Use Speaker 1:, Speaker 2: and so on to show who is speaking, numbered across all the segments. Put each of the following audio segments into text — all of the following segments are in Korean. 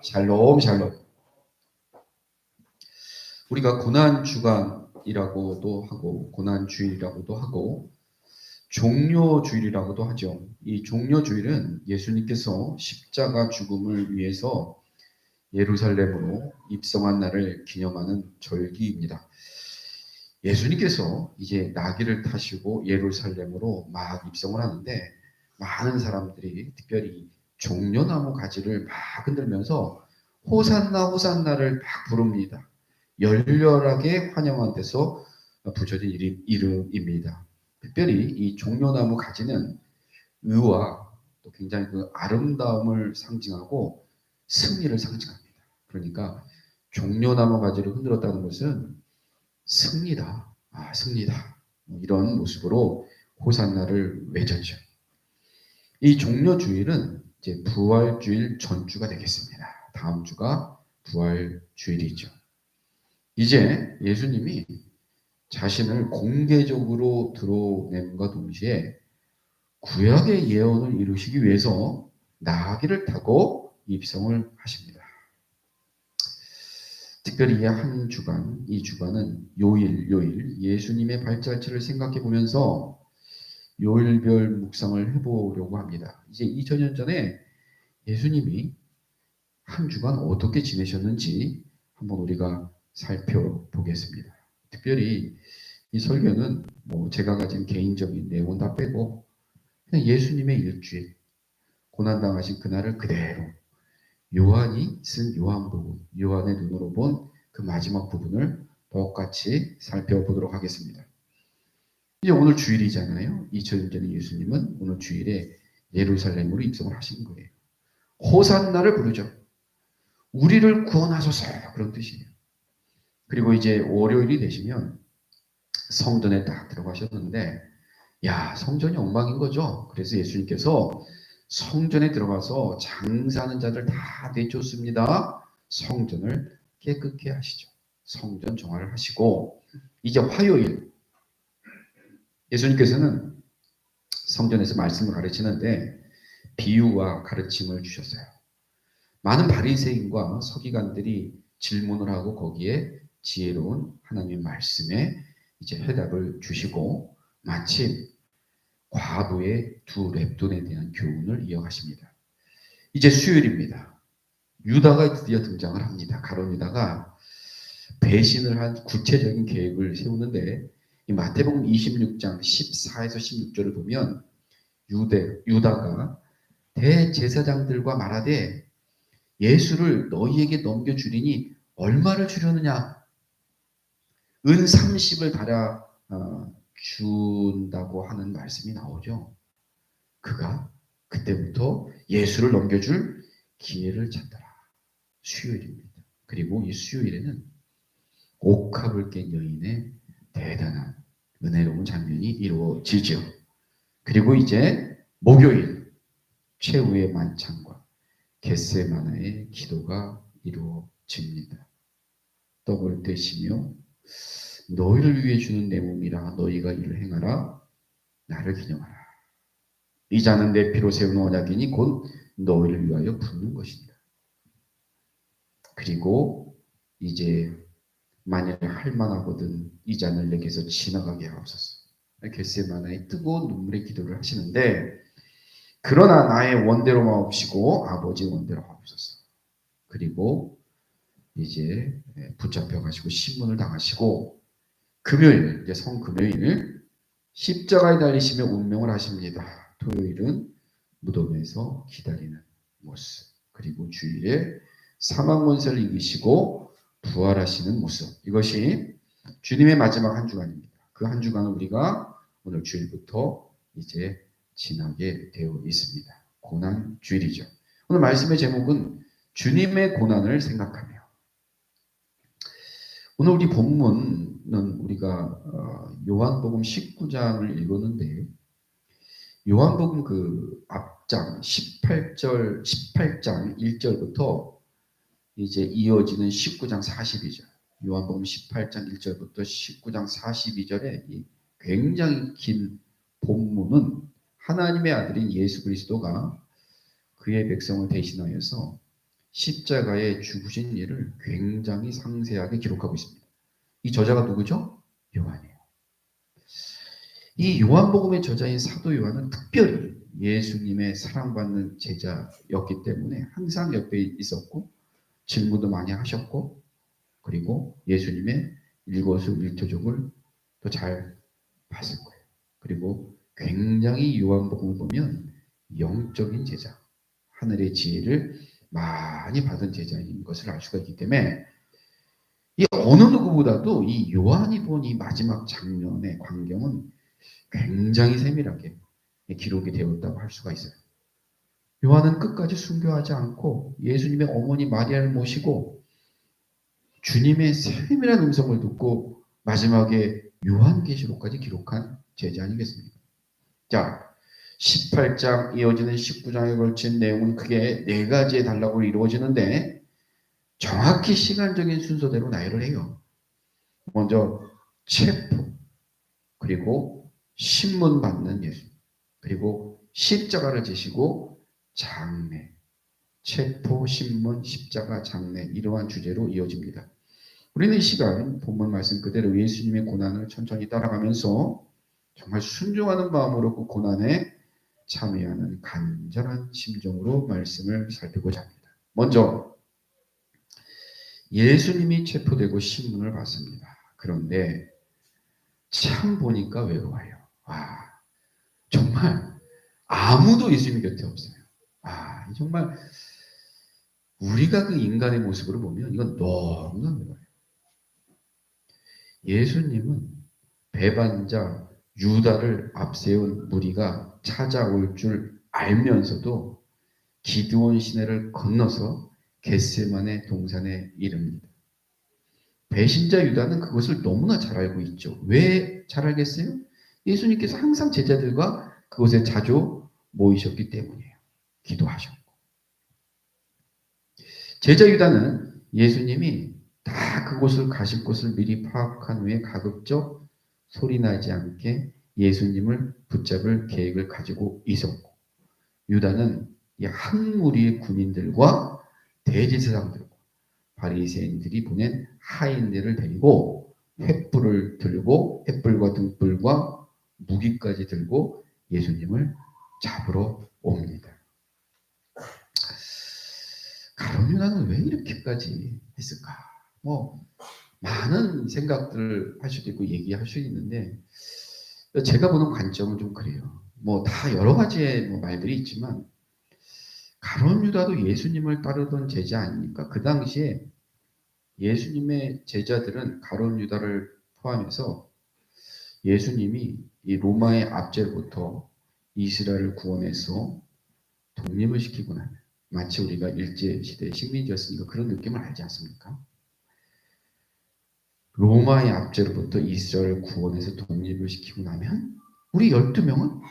Speaker 1: 샬롬, 샬롬. 우리가 고난주간이라고도 하고, 고난주일이라고도 하고, 종료주일이라고도 하죠. 이 종료주일은 예수님께서 십자가 죽음을 위해서 예루살렘으로 입성한 날을 기념하는 절기입니다. 예수님께서 이제 나귀를 타시고 예루살렘으로 막 입성을 하는데, 많은 사람들이 특별히 종려나무 가지를 막 흔들면서 호산나 호산나를 막 부릅니다. 열렬하게 환영한 데서 붙여진 이름입니다. 특별히 이 종려나무 가지는 의와 또 굉장히 그 아름다움을 상징하고 승리를 상징합니다. 그러니까 종려나무 가지를 흔들었다는 것은 승리다, 승리다, 이런 모습으로 호산나를 외쳤죠. 이 종려주일은 이제 부활주일 전주가 되겠습니다. 다음 주가 부활주일이죠. 이제 예수님이 자신을 공개적으로 드러냄과 동시에 구약의 예언을 이루시기 위해서 나귀를 타고 입성을 하십니다. 특별히 한 주간, 이 주간은 요일 예수님의 발자취를 생각해 보면서 요일별 묵상을 해보려고 합니다. 이제 2000년 전에 예수님이 한 주간 어떻게 지내셨는지 한번 우리가 살펴보겠습니다. 특별히 이 설교는 뭐 제가 가진 개인적인 내용은 다 빼고 그냥 예수님의 일주일, 고난당하신 그날을 그대로 요한이 쓴 요한복음, 요한의 눈으로 본 그 마지막 부분을 똑같이 살펴보도록 하겠습니다. 이제 오늘 주일이잖아요. 2000년 전에 예수님은 오늘 주일에 예루살렘으로 입성을 하신 거예요. 호산나를 부르죠. 우리를 구원하소서, 그런 뜻이에요. 그리고 이제 월요일이 되시면 성전에 딱 들어가셨는데, 야, 성전이 엉망인 거죠. 그래서 예수님께서 성전에 들어가서 장사하는 자들 다 내쫓습니다. 성전을 깨끗게 하시죠. 성전 정화를 하시고, 이제 화요일, 예수님께서는 성전에서 말씀을 가르치는데 비유와 가르침을 주셨어요. 많은 바리새인과 서기관들이 질문을 하고 거기에 지혜로운 하나님의 말씀에 이제 해답을 주시고 마침 과부의 두 랩돈에 대한 교훈을 이어가십니다. 이제 수요일입니다. 유다가 드디어 등장을 합니다. 가룟 유다가 배신을 한 구체적인 계획을 세우는데 이 마태복음 26장 14에서 16절을 보면 유다가 대제사장들과 말하되 예수를 너희에게 넘겨주리니 얼마를 주려느냐? 은 30을 달아 준다고 하는 말씀이 나오죠. 그가 그때부터 예수를 넘겨줄 기회를 찾더라. 수요일입니다. 그리고 이 수요일에는 옥합을 깬 여인의 대단한 은혜로운 장면이 이루어지죠. 그리고 이제 목요일 최후의 만찬과 겟세마나의 기도가 이루어집니다. 떡을 떼시며 너희를 위해 주는 내 몸이라 너희가 이를 행하라. 나를 기념하라. 이 잔은 내 피로 세운 언약이니 곧 너희를 위하여 붓는 것이니라. 그리고 이제 만일 할만하거든 이 잔을 내게서 지나가게 하옵소서. 겟세마나의 뜨거운 눈물의 기도를 하시는데 그러나 나의 원대로 마옵시고 아버지 원대로 하옵소서. 그리고 이제 붙잡혀 가시고 신문을 당하시고 금요일, 이제 성금요일 십자가에 달리시며 운명을 하십니다. 토요일은 무덤에서 기다리는 모습, 그리고 주일에 사망 권세를 이기시고 부활하시는 모습. 이것이 주님의 마지막 한 주간입니다. 그 한 주간은 우리가 오늘 주일부터 이제 지나게 되어 있습니다. 고난 주일이죠. 오늘 말씀의 제목은 주님의 고난을 생각하며. 오늘 우리 본문은 우리가 요한복음 19장을 읽었는데 요한복음 그 앞장 18장 1절부터 이제 이어지는 19장 42절. 요한복음 18장 1절부터 19장 42절에 이 굉장히 긴 본문은 하나님의 아들인 예수 그리스도가 그의 백성을 대신하여서 십자가에 죽으신 일을 굉장히 상세하게 기록하고 있습니다. 이 저자가 누구죠? 요한이에요. 이 요한복음의 저자인 사도 요한은 특별히 예수님의 사랑받는 제자였기 때문에 항상 옆에 있었고 질문도 많이 하셨고 그리고 예수님의 일거수일투족을 또 잘 봤을 거예요. 그리고 굉장히 요한복음을 보면 영적인 제자, 하늘의 지혜를 많이 받은 제자인 것을 알 수가 있기 때문에 이 어느 누구보다도 이 요한이 본 이 마지막 장면의 광경은 굉장히 세밀하게 기록이 되었다고 할 수가 있어요. 요한은 끝까지 순교하지 않고 예수님의 어머니 마리아를 모시고 주님의 세밀한 음성을 듣고 마지막에 요한계시록까지 기록한 제자 아니겠습니까? 자, 18장 이어지는 19장에 걸친 내용은 크게 네 가지의 단락으로 이루어지는데 정확히 시간적인 순서대로 나열을 해요. 먼저 체포, 그리고 신문 받는 예수, 그리고 십자가를 지시고 장례, 체포, 신문, 십자가, 장례 이러한 주제로 이어집니다. 우리는 이 시간 본문 말씀 그대로 예수님의 고난을 천천히 따라가면서 정말 순종하는 마음으로 그 고난에 참여하는 간절한 심정으로 말씀을 살피고자 합니다. 먼저 예수님이 체포되고 신문을 받습니다. 그런데 참 보니까 외로워요. 정말 아무도 예수님 곁에 없어요. 정말 우리가 그 인간의 모습으로 보면 이건 너무나 외로워요. 예수님은 배반자 유다를 앞세운 무리가 찾아올 줄 알면서도 기드온 시내를 건너서 겟세마네 동산에 이릅니다. 배신자 유다는 그것을 너무나 잘 알고 있죠. 왜 잘 알겠어요? 예수님께서 항상 제자들과 그곳에 자주 모이셨기 때문이에요. 기도하셨고. 제자 유다는 예수님이 다 그곳을 가실 곳을 미리 파악한 후에 가급적 소리나지 않게 예수님을 붙잡을 계획을 가지고 있었고, 유다는 이 한 무리의 군인들과 대제사장들과 바리새인들이 보낸 하인들을 데리고 횃불을 들고 횃불과 등불과 무기까지 들고 예수님을 잡으러 옵니다. 가룟 유다는 왜 이렇게까지 했을까? 많은 생각들을 할 수도 있고 얘기할 수 있는데 제가 보는 관점은 좀 그래요. 다 여러 가지의 말들이 있지만 가룟 유다도 예수님을 따르던 제자 아닙니까? 그 당시에 예수님의 제자들은 가룟 유다를 포함해서 예수님이 이 로마의 압제로부터 이스라엘을 구원해서 독립을 시키고 나면 마치 우리가 일제시대의 식민지였으니까 그런 느낌을 알지 않습니까? 로마의 압제로부터 이스라엘을 구원해서 독립을 시키고 나면 우리 12명은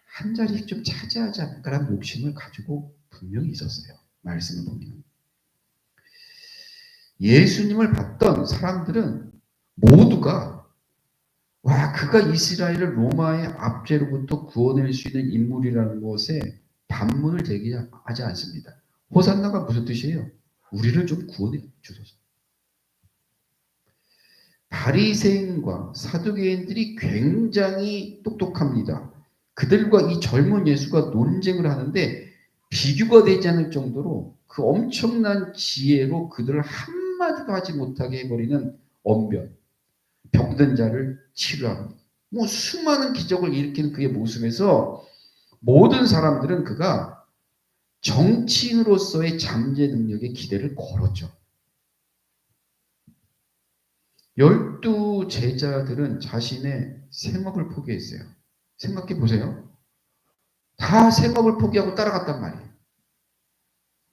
Speaker 1: 한 자리씩 좀 차지하지 않을까라는 욕심을 가지고 분명히 있었어요. 말씀을 보면. 예수님을 봤던 사람들은 모두가 그가 이스라엘을 로마의 압제로부터 구원할 수 있는 인물이라는 것에 반문을 제기하지 않습니다. 호산나가 무슨 뜻이에요? 우리를 좀 구원해 주소서. 바리새인과 사두개인들이 굉장히 똑똑합니다. 그들과 이 젊은 예수가 논쟁을 하는데 비교가 되지 않을 정도로 그 엄청난 지혜로 그들을 한마디도 하지 못하게 해버리는 언변, 병든 자를 치료하는 수많은 기적을 일으키는 그의 모습에서 모든 사람들은 그가 정치인으로서의 잠재 능력에 기대를 걸었죠. 12 제자들은 자신의 생업을 포기했어요. 생각해 보세요. 다 생업을 포기하고 따라갔단 말이에요.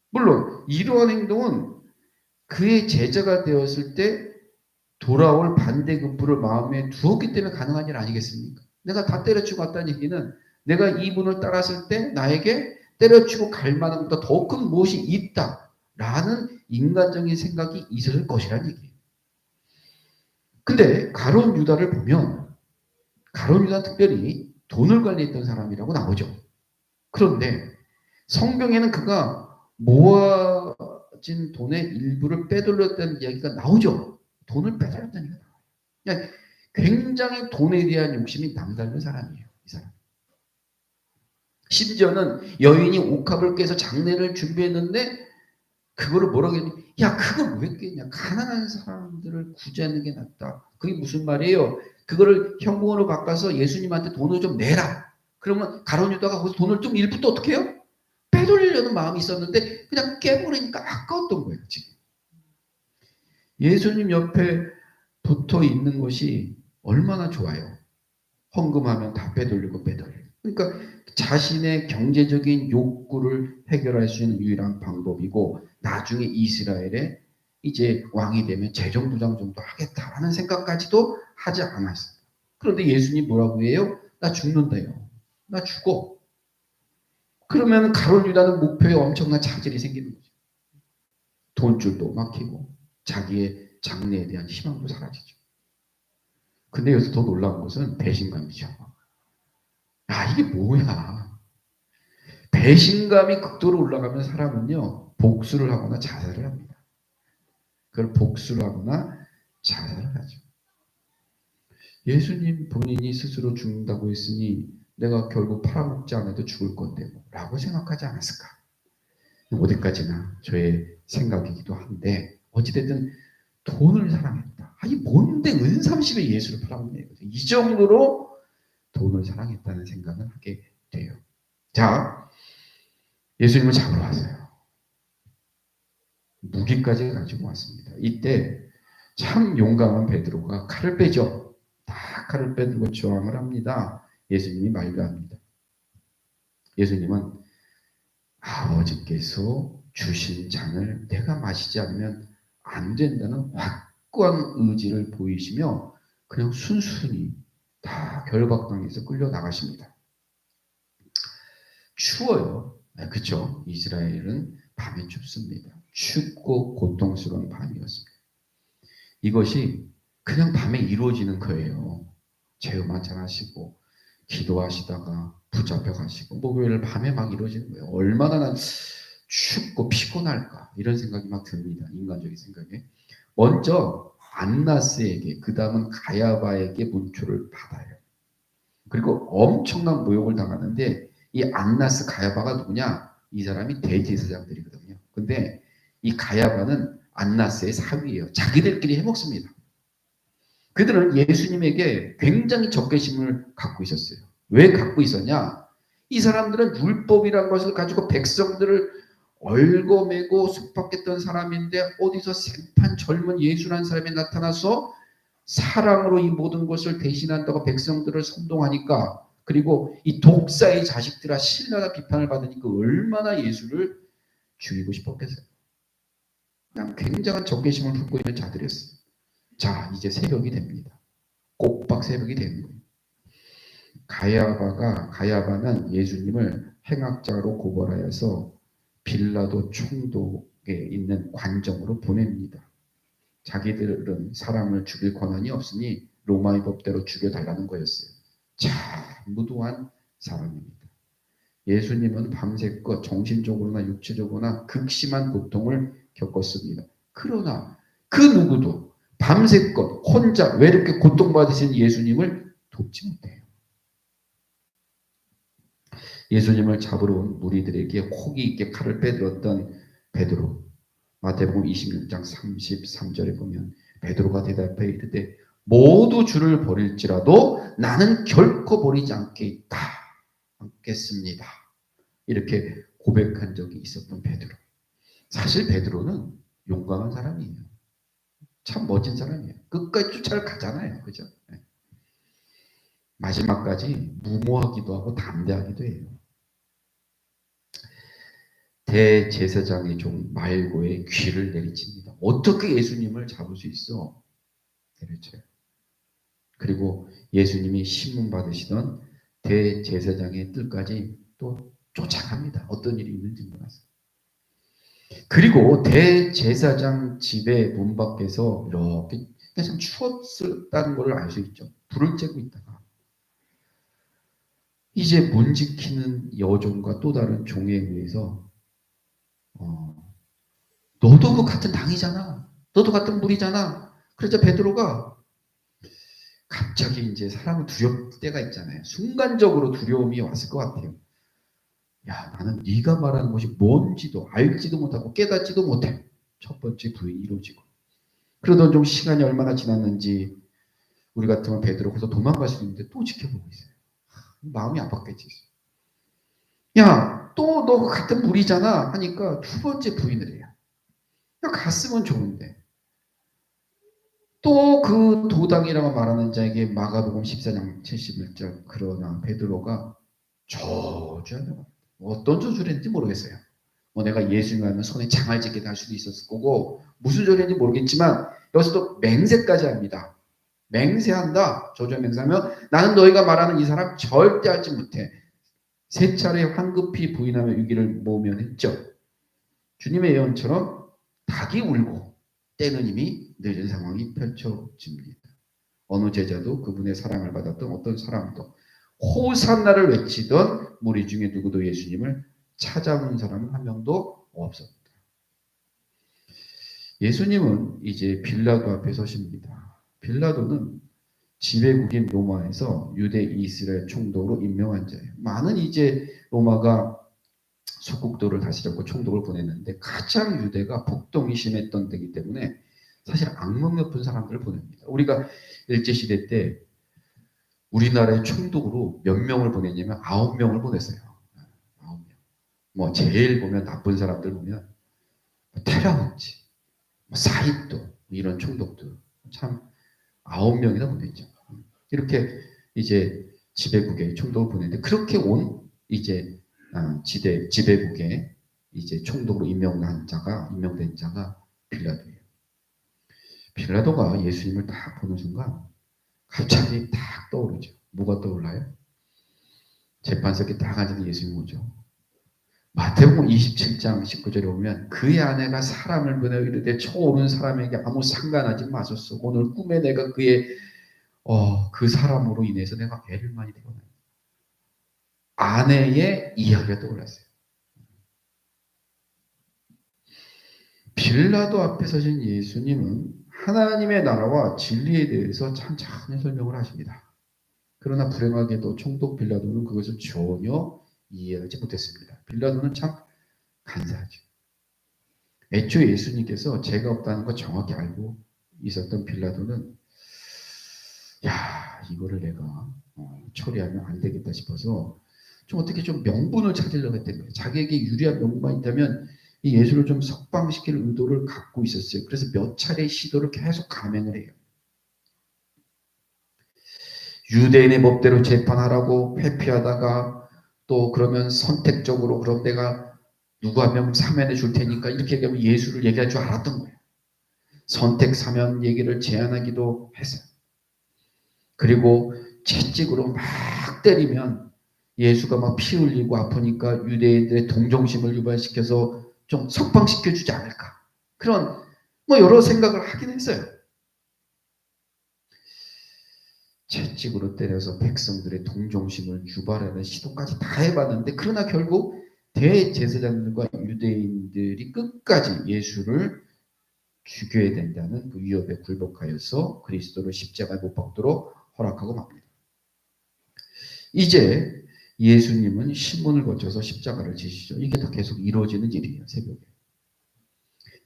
Speaker 1: 물론 이러한 행동은 그의 제자가 되었을 때 돌아올 반대급부를 마음에 두었기 때문에 가능한 일 아니겠습니까? 내가 다 때려치고 갔다는 얘기는 내가 이분을 따랐을 때 나에게 때려치고 갈 만한 것보다 더 큰 무엇이 있다라는 인간적인 생각이 있었을 것이라는 얘기예요. 근데 가룟 유다를 보면 가룟 유다는 특별히 돈을 관리했던 사람이라고 나오죠. 그런데 성경에는 그가 모아진 값진 돈의 일부를 빼돌렸다는 이야기가 나오죠. 돈을 빼돌렸다는 얘기가 나와요. 그냥 굉장히 돈에 대한 욕심이 남다른 사람이에요. 이 사람. 심지어는 여인이 옥합을 깨서 장례를 준비했는데 그거를 뭐라고 했냐? 야, 그걸 왜 깼냐? 가난한 사람들을 구제하는 게 낫다. 그게 무슨 말이에요? 그거를 현금으로 바꿔서 예수님한테 돈을 좀 내라. 그러면 가룟 유다가 거기서 돈을 좀 일부 또 어떻게 해요? 빼돌리려는 마음이 있었는데 그냥 깨버리니까 아까웠던 거예요. 지금. 예수님 옆에 붙어 있는 것이 얼마나 좋아요. 헌금하면 다 빼돌리고 빼돌리고. 그러니까 자신의 경제적인 욕구를 해결할 수 있는 유일한 방법이고 나중에 이스라엘에 이제 왕이 되면 재정부장 정도 하겠다라는 생각까지도 하지 않았어요. 그런데 예수님 뭐라고 해요? 나 죽는다요. 나 죽어. 그러면 가룟 유다는 목표에 엄청난 차질이 생기는 거죠. 돈줄도 막히고 자기의 장래에 대한 희망도 사라지죠. 근데 여기서 더 놀라운 것은 배신감이죠. 아, 이게 뭐야. 배신감이 극도로 올라가면 사람은요, 복수를 하거나 자살을 합니다. 그걸 복수를 하거나 자살을 하죠. 예수님 본인이 스스로 죽는다고 했으니 내가 결국 팔아먹지 않아도 죽을 건데 뭐, 라고 생각하지 않았을까? 어디까지나 저의 생각이기도 한데 어찌됐든 돈을 사랑했다. 아니 뭔데 은삼십에 예수를 팔아먹냐 이거죠. 이 정도로 돈을 사랑했다는 생각을 하게 돼요. 자, 예수님을 잡으러 왔어요. 무기까지 가지고 왔습니다. 이때 참 용감한 베드로가 칼을 빼죠. 다 칼을 빼들고 저항을 합니다. 예수님이 말도합니다. 예수님은 아버지께서 주신 잔을 내가 마시지 않으면 안 된다는 확고한 의지를 보이시며 그냥 순순히 다 결박당해서 끌려 나가십니다. 추워요. 그렇죠. 이스라엘은 밤에 춥습니다. 춥고 고통스러운 밤이었습니다. 이것이 그냥 밤에 이루어지는 거예요. 체험 한잔 하시고 기도하시다가 붙잡혀 가시고 목요일 밤에 막 이루어지는 거예요. 얼마나 난 춥고 피곤할까 이런 생각이 막 듭니다. 인간적인 생각에. 먼저 안나스에게 그 다음은 가야바에게 문초를 받아요. 그리고 엄청난 모욕을 당하는데 이 안나스 가야바가 누구냐? 이 사람이 대제사장들이거든요. 근데 이 가야바는 안나스의 사위예요. 자기들끼리 해먹습니다. 그들은 예수님에게 굉장히 적개심을 갖고 있었어요. 왜 갖고 있었냐? 이 사람들은 율법이라는 것을 가지고 백성들을 얽어매고 속박했던 사람인데 어디서 생판 젊은 예수라는 사람이 나타나서 사랑으로 이 모든 것을 대신한다고 백성들을 선동하니까 그리고 이 독사의 자식들아 신랄한 비판을 받으니까 얼마나 예수를 죽이고 싶었겠어요. 그냥 굉장한 적개심을 품고 있는 자들이었어요. 자, 이제 새벽이 됩니다. 꼭박 새벽이 되는 거예요. 가야바는 예수님을 행악자로 고발하여서 빌라도 총독에 있는 관정으로 보냅니다. 자기들은 사람을 죽일 권한이 없으니 로마의 법대로 죽여달라는 거였어요. 참 무도한 사람입니다. 예수님은 밤새껏 정신적으로나 육체적으로나 극심한 고통을 겪었습니다. 그러나 그 누구도 밤새껏 혼자 왜 이렇게 고통받으신 예수님을 돕지 못해요. 예수님을 잡으러 온 무리들에게 호기 있게 칼을 빼들었던 베드로. 마태복음 26장 33절에 보면 베드로가 대답해 이르되 모두 주를 버릴지라도 나는 결코 버리지 않겠습니다. 이렇게 고백한 적이 있었던 베드로. 사실 베드로는 용감한 사람이에요. 참 멋진 사람이에요. 끝까지 쫓아가잖아요. 그죠? 마지막까지 무모하기도 하고 담대하기도 해요. 대제사장의 종 말고의 귀를 내리칩니다. 어떻게 예수님을 잡을 수 있어? 내려쳐요. 그리고 예수님이 신문 받으시던 대제사장의 뜰까지 또 쫓아갑니다. 어떤 일이 있는지 몰라서. 그리고 대제사장 집의 문 밖에서 이렇게 참 추웠다는 걸 알 수 있죠. 불을 쬐고 있다가 이제 문 지키는 여종과 또 다른 종에 의해서 너도 그 같은 당이잖아. 너도 같은 물이잖아. 그래서 베드로가 갑자기 이제 사람은 두려울 때가 있잖아요. 순간적으로 두려움이 왔을 것 같아요. 야, 나는 네가 말하는 것이 뭔지도 알지도 못하고 깨닫지도 못해. 첫 번째 부인이 이루어지고. 그러던 좀 시간이 얼마나 지났는지 우리 같으면 베드로 거기서 도망갈 수 있는데 또 지켜보고 있어요. 마음이 아팠겠지. 야, 또 너 같은 물이잖아 하니까 두 번째 부인을 해요. 야, 갔으면 좋은데. 또 그 도당이라고 말하는 자에게 마가복음 14장 71절 그러나 베드로가 저주하며 어떤 저주를 했는지 모르겠어요. 뭐 내가 예수님 하면 손에 장을 짓게 할 수도 있었을 거고 무슨 소리인지 모르겠지만 여기서 또 맹세까지 합니다. 맹세한다. 저주의 맹세하면 나는 너희가 말하는 이 사람 절대 알지 못해. 세 차례 황급히 부인하며 위기를 모면했죠. 주님의 예언처럼 닭이 울고 때는 이미 늦은 상황이 펼쳐집니다. 어느 제자도 그분의 사랑을 받았던 어떤 사람도 호산나를 외치던 무리 중에 누구도 예수님을 찾아온 사람은 한 명도 없었다. 예수님은 이제 빌라도 앞에 서십니다. 빌라도는 지배국인 로마에서 유대 이스라엘 총독으로 임명한 자예요. 많은 이제 로마가 속국도를 다시 잡고 총독을 보냈는데 가장 유대가 폭동이 심했던 때이기 때문에 사실 악명 높은 사람들을 보냅니다. 우리가 일제시대 때 우리나라의 총독으로 몇 명을 보냈냐면 9명을 보냈어요. 9명. 뭐 제일 보면 나쁜 사람들 보면 테라운지, 사이토 이런 총독들 참 9명이나 보냈죠. 이렇게 이제 지배국의 총독을 보냈는데 그렇게 온 이제 지배국의 이제 총독으로 임명된 자가 빌라도예요. 빌라도가 예수님을 딱 보는 순간 갑자기 딱 떠오르죠. 뭐가 떠올라요? 재판석에 딱 앉은 예수님 오죠. 마태복음 27장 19절에 보면 그의 아내가 사람을 보내 이르되 초오른 사람에게 아무 상관하지 마소서. 오늘 꿈에 내가 그 사람으로 인해서 내가 애를 많이 태어나요. 아내의 이야기가 떠올랐어요. 빌라도 앞에 서신 예수님은 하나님의 나라와 진리에 대해서 찬찬히 설명을 하십니다. 그러나 불행하게도 총독 빌라도는 그것을 전혀 이해하지 못했습니다. 빌라도는 참 간사하죠. 애초에 예수님께서 죄가 없다는 걸 정확히 알고 있었던 빌라도는 이거를 내가 처리하면 안 되겠다 싶어서 좀 어떻게 좀 명분을 찾으려고 했던 거예요. 자기에게 유리한 명분만 있다면 이 예수를 좀 석방시킬 의도를 갖고 있었어요. 그래서 몇 차례 시도를 계속 감행을 해요. 유대인의 법대로 재판하라고 회피하다가 또 그러면 선택적으로 그럼 내가 누구 한 명 사면해 줄 테니까 이렇게 얘기하면 예수를 얘기할 줄 알았던 거예요. 선택 사면 얘기를 제안하기도 했어요. 그리고 채찍으로 막 때리면 예수가 막 피 흘리고 아프니까 유대인들의 동정심을 유발시켜서 좀 석방시켜 주지 않을까. 그런 여러 생각을 하긴 했어요. 채찍으로 때려서 백성들의 동정심을 유발하는 시도까지 다 해봤는데 그러나 결국 대제사장들과 유대인들이 끝까지 예수를 죽여야 된다는 그 위협에 굴복하여서 그리스도를 십자가에 못 박도록 허락하고 맙니다. 이제 예수님은 신문을 거쳐서 십자가를 지시죠. 이게 다 계속 이루어지는 일이에요. 새벽에.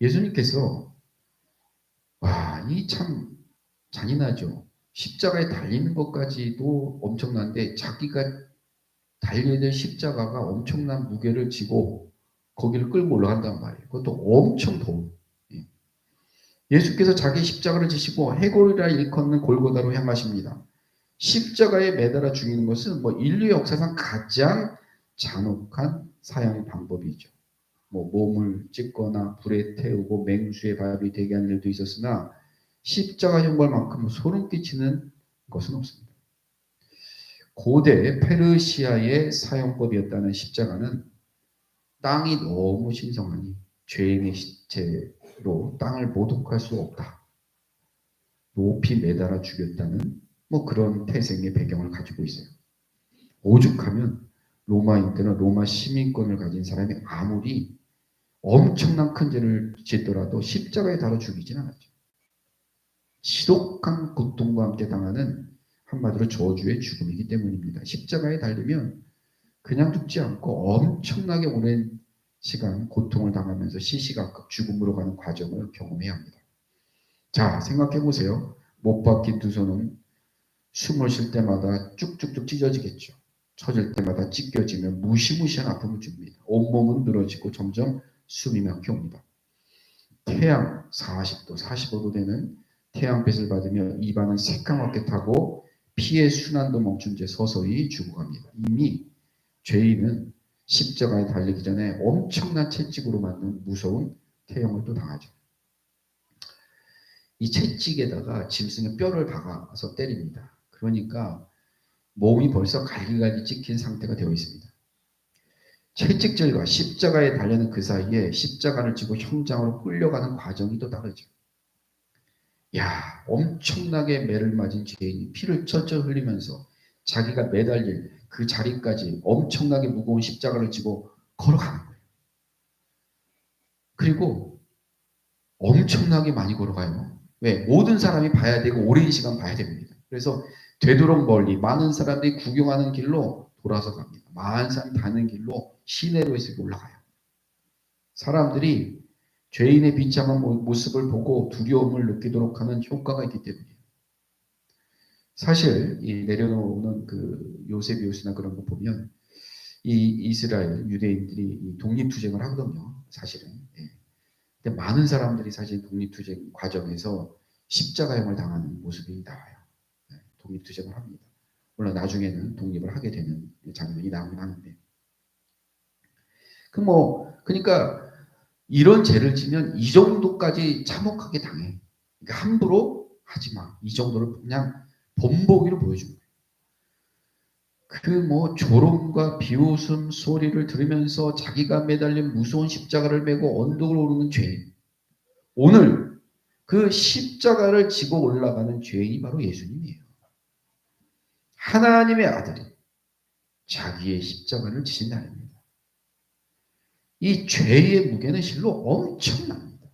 Speaker 1: 예수님께서 이 참 잔인하죠. 십자가에 달리는 것까지도 엄청난데 자기가 달려야 될 십자가가 엄청난 무게를 지고 거기를 끌고 올라간단 말이에요. 그것도 엄청 더워. 예수께서 자기 십자가를 지시고 해골이라 일컫는 골고다로 향하십니다. 십자가에 매달아 죽이는 것은 인류 역사상 가장 잔혹한 사형 방법이죠. 몸을 찢거나 불에 태우고 맹수의 밥이 되게 하는 일도 있었으나 십자가 형벌만큼 소름 끼치는 것은 없습니다. 고대 페르시아의 사형법이었다는 십자가는 땅이 너무 신성하니 죄인의 시체로 땅을 모독할 수 없다. 높이 매달아 죽였다는 그런 태생의 배경을 가지고 있어요. 오죽하면 로마인들은 로마 시민권을 가진 사람이 아무리 엄청난 큰 죄를 짓더라도 십자가에 달아 죽이진 않았죠. 지독한 고통과 함께 당하는 한마디로 저주의 죽음이기 때문입니다. 십자가에 달리면 그냥 죽지 않고 엄청나게 오랜 시간 고통을 당하면서 시시각각 죽음으로 가는 과정을 경험해야 합니다. 자, 생각해 보세요. 못 박힌 두 손은 숨을 쉴 때마다 쭉쭉쭉 찢어지겠죠. 처질 때마다 찢겨지면 무시무시한 아픔을 줍니다. 온몸은 늘어지고 점점 숨이 막혀옵니다. 태양 40도, 45도 되는 태양빛을 받으며 입안은 새까맣게 타고 피의 순환도 멈춘 채 서서히 죽어갑니다. 이미 죄인은 십자가에 달리기 전에 엄청난 채찍으로 맞는 무서운 태형을 또 당하죠. 이 채찍에다가 짐승의 뼈를 박아서 때립니다. 그러니까 몸이 벌써 갈기갈기 찍힌 상태가 되어 있습니다. 채찍질과 십자가에 달려는 그 사이에 십자가를 지고 형장으로 끌려가는 과정이 또 다르죠. 야, 엄청나게 매를 맞은 죄인이 피를 철철 흘리면서 자기가 매달릴 그 자리까지 엄청나게 무거운 십자가를 지고 걸어가는 거예요. 그리고 엄청나게 많이 걸어가요. 왜? 모든 사람이 봐야 되고 오랜 시간 봐야 됩니다. 그래서 되도록 멀리 많은 사람들이 구경하는 길로 돌아서 갑니다. 만산 다는 길로 시내로 해서 올라가요. 사람들이 죄인의 비참한 모습을 보고 두려움을 느끼도록 하는 효과가 있기 때문이에요. 사실 이 내려놓는 그 요세비우스나 그런 거 보면 이 이스라엘 유대인들이 독립투쟁을 하거든요. 사실은. 예. 근데 많은 사람들이 사실 독립투쟁 과정에서 십자가형을 당하는 모습이 나와요. 예. 독립투쟁을 합니다. 물론 나중에는 독립을 하게 되는 장면이 나오긴 하는데. 그러니까 이런 죄를 지면 이 정도까지 참혹하게 당해. 그러니까 함부로 하지 마. 이 정도를 그냥 본보기로 보여준 거예요. 조롱과 비웃음 소리를 들으면서 자기가 매달린 무서운 십자가를 메고 언덕을 오르는 죄인. 오늘 그 십자가를 지고 올라가는 죄인이 바로 예수님이에요. 하나님의 아들이 자기의 십자가를 지신 날입니다. 이 죄의 무게는 실로 엄청납니다.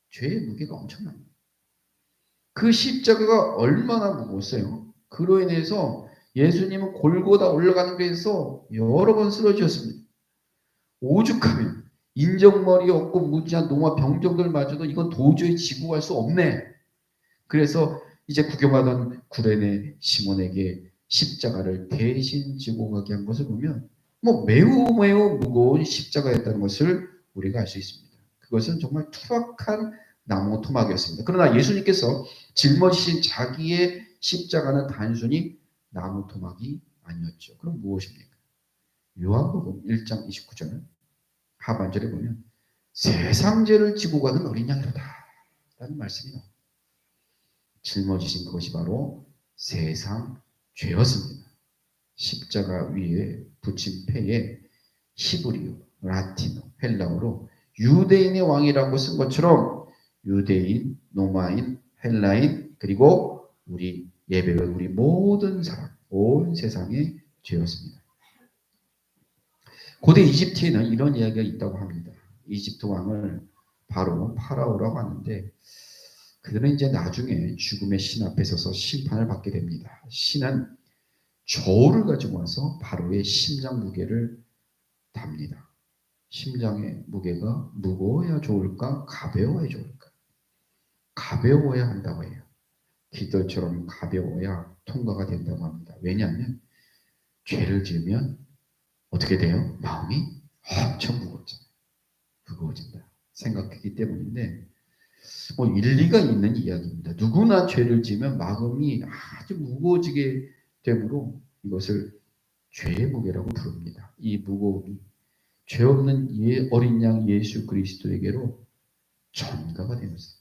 Speaker 1: 죄의 무게가 엄청납니다. 그 십자가가 얼마나 무거웠어요. 그로 인해서 예수님은 골고다 올라가는 데서 여러 번 쓰러지셨습니다. 오죽하면 인정머리 없고 무지한 농화 병정들마저도 이건 도저히 지고 갈 수 없네. 그래서 이제 구경하던 구레네 시몬에게 십자가를 대신 지고 가게 한 것을 보면 매우 매우 무거운 십자가였다는 것을 우리가 알 수 있습니다. 그것은 정말 투박한 나무 토막이었습니다. 그러나 예수님께서 짊어지신 자기의 십자가는 단순히 나무 토막이 아니었죠. 그럼 무엇입니까? 요한복음 1장 29절 하반절에 보면 세상 죄를 지고 가는 어린 양이로다 라는 말씀이 나옵니다. 짊어지신 그것이 바로 세상 죄였습니다. 십자가 위에 붙인 패에 히브리어, 라틴어, 헬라어로 유대인의 왕이라고 쓴 것처럼 유대인, 로마인, 헬라인 그리고 우리 예배는 우리 모든 사람, 온 세상의 죄였습니다. 고대 이집트에는 이런 이야기가 있다고 합니다. 이집트 왕을 바로 파라오라고 하는데 그들은 이제 나중에 죽음의 신 앞에 서서 심판을 받게 됩니다. 신은 저울을 가지고 와서 바로의 심장 무게를 답니다. 심장의 무게가 무거워야 좋을까? 가벼워야 좋을까? 가벼워야 한다고 해요. 깃털처럼 가벼워야 통과가 된다고 합니다. 왜냐하면 죄를 지으면 어떻게 돼요? 마음이 엄청 무겁잖아요. 무거워진다. 생각했기 때문인데 일리가 있는 이야기입니다. 누구나 죄를 지으면 마음이 아주 무거워지게 되므로 이것을 죄의 무게라고 부릅니다. 이 무거움이 죄 없는 어린 양 예수 그리스도에게로 전가가 되면서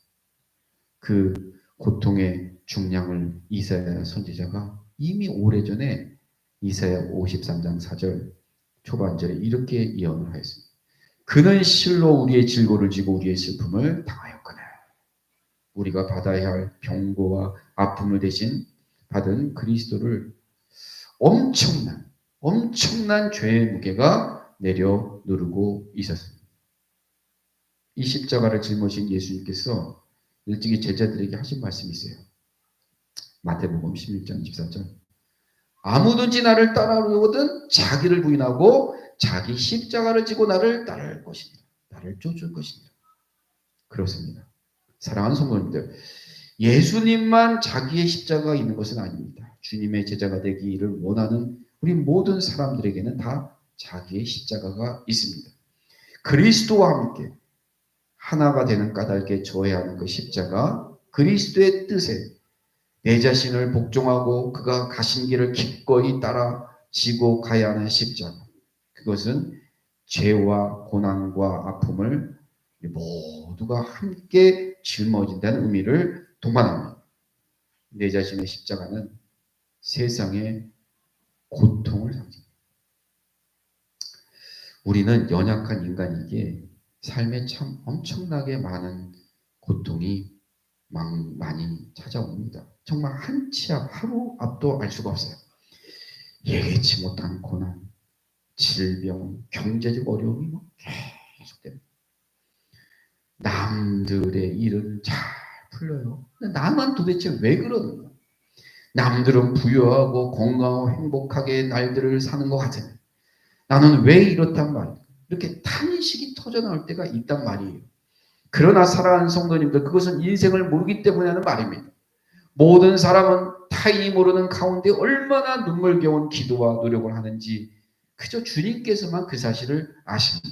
Speaker 1: 그 고통의 중량을 이사야 선지자가 이미 오래전에 이사야 53장 4절 초반절에 이렇게 예언을 하였습니다. 그는 실로 우리의 질고를 지고 우리의 슬픔을 당하였거늘 우리가 받아야 할 병고와 아픔을 대신 받은 그리스도를 엄청난 죄의 무게가 내려 누르고 있었습니다. 이 십자가를 짊어진 예수님께서 일찍이 제자들에게 하신 말씀이 있어요. 마태복음 16장 24절. 아무든지 나를 따라오거든 자기를 부인하고 자기 십자가를 지고 나를 따를 것이니라. 나를 쫓을 것이니라. 그렇습니다. 사랑하는 성도님들, 예수님만 자기의 십자가가 있는 것은 아닙니다. 주님의 제자가 되기를 원하는 우리 모든 사람들에게는 다 자기의 십자가가 있습니다. 그리스도와 함께 하나가 되는 까닭에 져야 하는 그 십자가, 그리스도의 뜻에 내 자신을 복종하고 그가 가신 길을 기꺼이 따라 지고 가야 하는 십자가. 그것은 죄와 고난과 아픔을 모두가 함께 짊어진다는 의미를 동반합니다. 내 자신의 십자가는 세상의 고통을 상징합니다. 우리는 연약한 인간이기에 삶에 참 엄청나게 많은 고통이 많이 찾아옵니다. 정말 한 치 앞, 하루 앞도 알 수가 없어요. 예기치 못한 고난, 질병, 경제적 어려움이 계속됩니다. 남들의 일은 잘 풀려요. 근데 나만 도대체 왜 그러는가? 남들은 부유하고 건강하고 행복하게 날들을 사는 것 같은데 나는 왜 이렇단 말이야? 이렇게 탄식이 터져나올 때가 있단 말이에요. 그러나 사랑하는 성도님들, 그것은 인생을 모르기 때문에 하는 말입니다. 모든 사람은 타인이 모르는 가운데 얼마나 눈물겨운 기도와 노력을 하는지 그저 주님께서만 그 사실을 아십니다.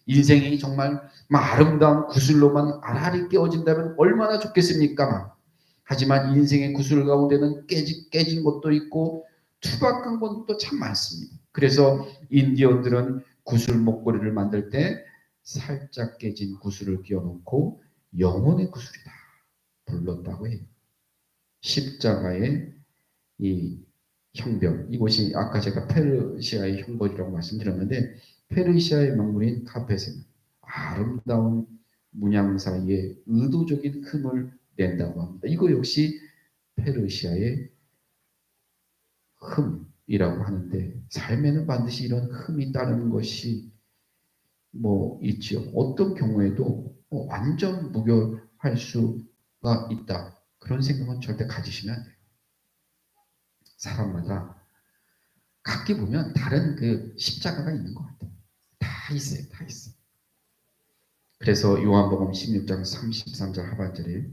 Speaker 1: 인생이 정말 아름다운 구슬로만 아라리 깨어진다면 얼마나 좋겠습니까? 하지만 인생의 구슬 가운데는 깨진 것도 있고 투박한 것도 참 많습니다. 그래서 인디언들은 구슬 목걸이를 만들 때 살짝 깨진 구슬을 끼워놓고 영혼의 구슬이다 불렀다고 해요. 십자가의 이 형별, 이곳이 아까 제가 페르시아의 형벌이라고 말씀드렸는데 페르시아의 명물인 카페세는 아름다운 문양 사이에 의도적인 흠을 낸다고 합니다. 이거 역시 페르시아의 흠이라고 하는데 삶에는 반드시 이런 흠이 따르는 것이 있죠. 어떤 경우에도 완전 무결할 수가 있다. 그런 생각은 절대 가지시면 안 돼요. 사람마다 각기 보면 다른 그 십자가가 있는 것 같아요. 다 있어요. 다 있어요. 그래서 요한복음 16장 33절 하반절에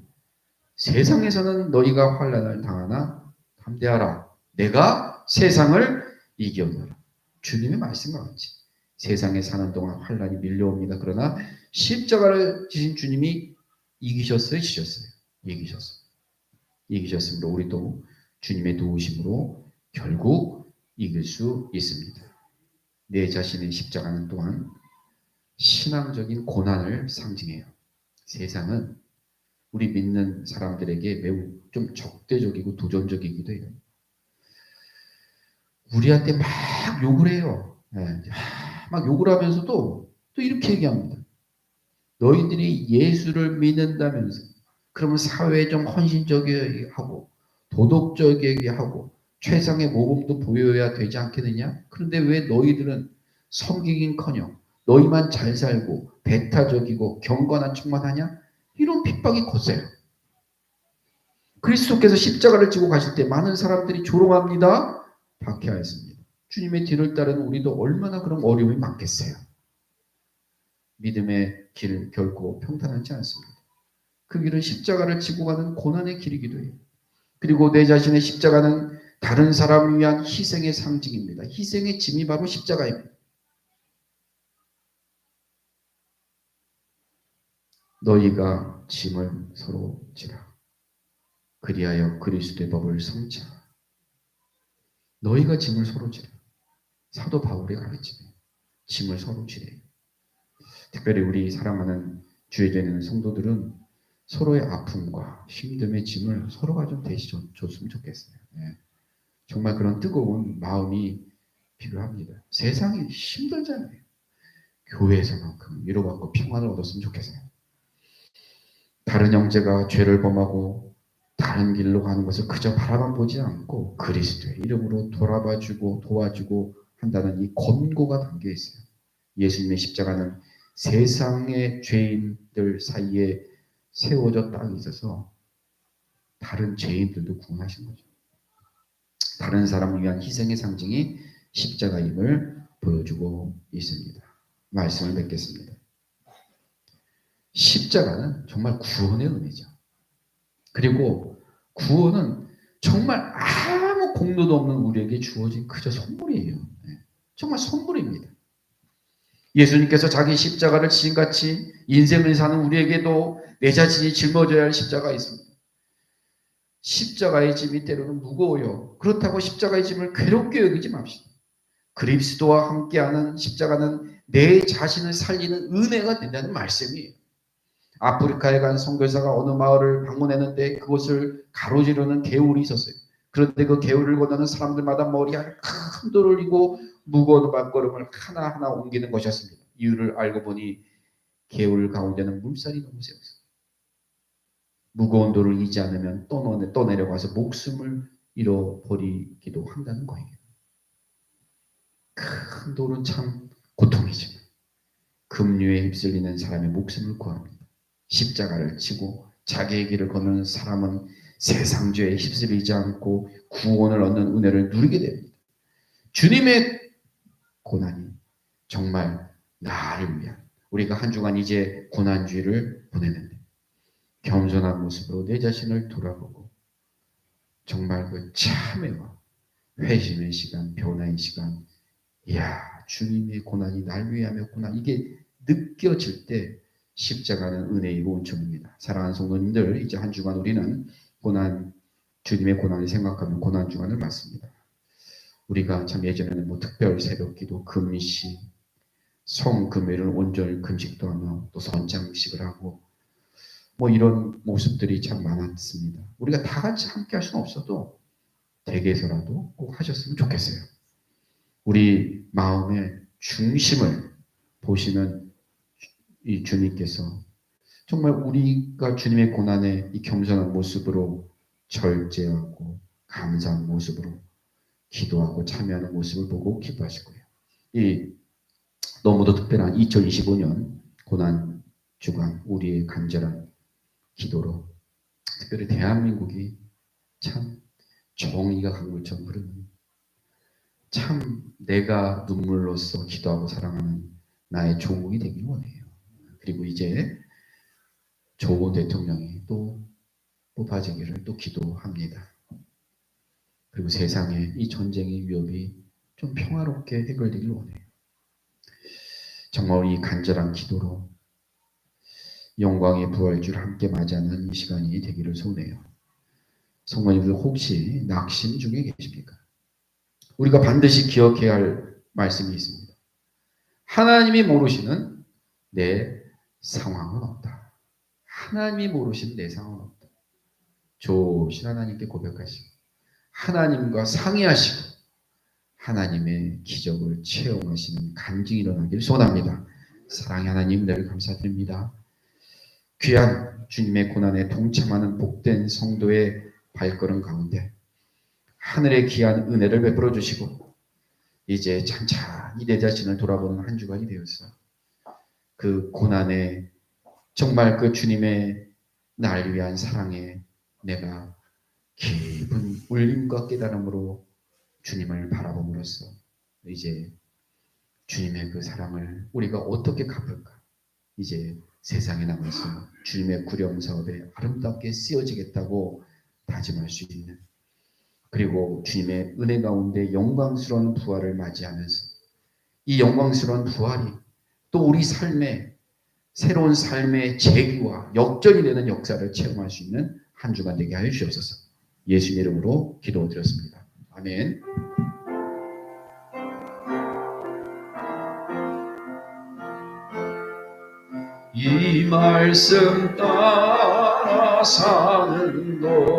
Speaker 1: 세상에서는 너희가 환난을 당하나 담대하라. 내가 세상을 이겼노라. 주님의 말씀과 같이 세상에 사는 동안 환난이 밀려옵니다. 그러나 십자가를 지신 주님이 이기셨어요? 지셨어요? 이기셨어요. 이기셨으므로 우리도 주님의 도우심으로 결국 이길 수 있습니다. 내 자신의 십자가는 또한 신앙적인 고난을 상징해요. 세상은 우리 믿는 사람들에게 매우 좀 적대적이고 도전적이기도 해요. 우리한테 막 욕을 해요. 막 욕을 하면서도 또 이렇게 얘기합니다. 너희들이 예수를 믿는다면서 그러면 사회에 좀 헌신적이게 하고 도덕적이게 하고 최상의 모범도 보여야 되지 않겠느냐? 그런데 왜 너희들은 섬기긴커녕 너희만 잘 살고 배타적이고 경건한 척만 하냐? 이런 핍박이 거세요. 그리스도께서 십자가를 지고 가실 때 많은 사람들이 조롱합니다. 박해하였습니다. 주님의 뒤를 따르는 우리도 얼마나 그런 어려움이 많겠어요. 믿음의 길 결코 평탄하지 않습니다. 그 길은 십자가를 지고 가는 고난의 길이기도 해요. 그리고 내 자신의 십자가는 다른 사람을 위한 희생의 상징입니다. 희생의 짐이 바로 십자가입니다. 너희가 짐을 서로 지라. 그리하여 그리스도의 법을 성취하라. 너희가 짐을 서로 지라. 사도 바울의 가르침이에요. 짐을 서로 지래요. 특별히 우리 사랑하는 주의 되는 성도들은 서로의 아픔과 힘듦의 짐을 서로가 좀 대시줬으면 좋겠어요. 정말 그런 뜨거운 마음이 필요합니다. 세상이 힘들잖아요. 교회에서만큼 위로받고 평안을 얻었으면 좋겠어요. 다른 형제가 죄를 범하고 다른 길로 가는 것을 그저 바라만 보지 않고 그리스도의 이름으로 돌아봐주고 도와주고 한다는 이 권고가 담겨 있어요. 예수님의 십자가는 세상의 죄인들 사이에 세워져 딱 있어서 다른 죄인들도 구원하신 거죠. 다른 사람을 위한 희생의 상징이 십자가임을 보여주고 있습니다. 말씀을 맺겠습니다. 십자가는 정말 구원의 은혜죠. 그리고 구원은 정말 아무 공로도 없는 우리에게 주어진 그저 선물이에요. 정말 선물입니다. 예수님께서 자기 십자가를 지금같이 인생을 사는 우리에게도 내 자신이 짊어져야 할 십자가가 있습니다. 십자가의 짐이 때로는 무거워요. 그렇다고 십자가의 짐을 괴롭게 여기지 맙시다. 그리스도와 함께하는 십자가는 내 자신을 살리는 은혜가 된다는 말씀이에요. 아프리카에 간 선교사가 어느 마을을 방문했는데 그곳을 가로지르는 개울이 있었어요. 그런데 그 개울을 건너는 사람들마다 머리에 큰 돌을 이고 무거운 발걸음을 하나하나 옮기는 것이었습니다. 이유를 알고 보니 개울 가운데는 물살이 너무 세었어요. 무거운 돌을 이지 않으면 떠내려가서 목숨을 잃어버리기도 한다는 거예요. 큰 돌은 참 고통이지만 급류에 휩쓸리는 사람의 목숨을 구합니다. 십자가를 지고 자기의 길을 걷는 사람은 세상 죄에 휩쓸리지 않고 구원을 얻는 은혜를 누리게 됩니다. 주님의 고난이 정말 나를 위한, 우리가 한 주간 이제 고난주의를 보내는데 겸손한 모습으로 내 자신을 돌아보고 정말 그 참회와 회심의 시간, 변화의 시간, 이야 주님의 고난이 날 위해 하였구나, 이게 느껴질 때 십자가는 은혜이고 은총입니다. 사랑하는 성도님들, 이제 한 주간 우리는 주님의 고난을 생각하면 고난 주간을 맞습니다. 우리가 참 예전에는 특별 새벽기도, 금식, 성금요일은 온전히 금식도 하며 또 선장식을 하고 이런 모습들이 참 많았습니다. 우리가 다 같이 함께 할 수는 없어도 댁에서라도 꼭 하셨으면 좋겠어요. 우리 마음의 중심을 보시는 이 주님께서 정말 우리가 주님의 고난에 이 겸손한 모습으로 절제하고 감사한 모습으로 기도하고 참여하는 모습을 보고 기뻐하실 거예요. 이 너무도 특별한 2025년 고난 주간 우리의 간절한 기도로 특별히 대한민국이 참 정의가 강물처럼 흐르는, 참 내가 눈물로써 기도하고 사랑하는 나의 조국이 되길 원해요. 그리고 이제 좋은 대통령이 또 뽑아지기를 또 기도합니다. 그리고 세상에 이 전쟁의 위협이 좀 평화롭게 해결되길 원해요. 정말 이 간절한 기도로 영광의 부활주를 함께 맞이하는 이 시간이 되기를 소원해요. 성도님들 혹시 낙심 중에 계십니까? 우리가 반드시 기억해야 할 말씀이 있습니다. 하나님이 모르시는 내 상황은 없다. 하나님이 모르시는 내 상황은 없다. 조신 하나님께 고백하시고 하나님과 상의하시고 하나님의 기적을 체험하시는 간증이 일어나기를 소원합니다. 사랑의 하나님, 늘 감사드립니다. 귀한 주님의 고난에 동참하는 복된 성도의 발걸음 가운데 하늘의 귀한 은혜를 베풀어 주시고 이제 찬찬히 내 자신을 돌아보는 한 주간이 되었어. 그 고난에 정말 그 주님의 날 위한 사랑에 내가 깊은 울림과 깨달음으로 주님을 바라봄으로써 이제 주님의 그 사랑을 우리가 어떻게 갚을까? 이제 세상에 나가서 주님의 구령 사업에 아름답게 쓰여지겠다고 다짐할 수 있는, 그리고 주님의 은혜 가운데 영광스러운 부활을 맞이하면서 이 영광스러운 부활이 또 우리 삶에 새로운 삶의 재기와 역전이 되는 역사를 체험할 수 있는 한 주간 되게 하여 주옵소서. 예수 이름으로 기도드렸습니다. 아멘. 이 말씀 따라 사는 것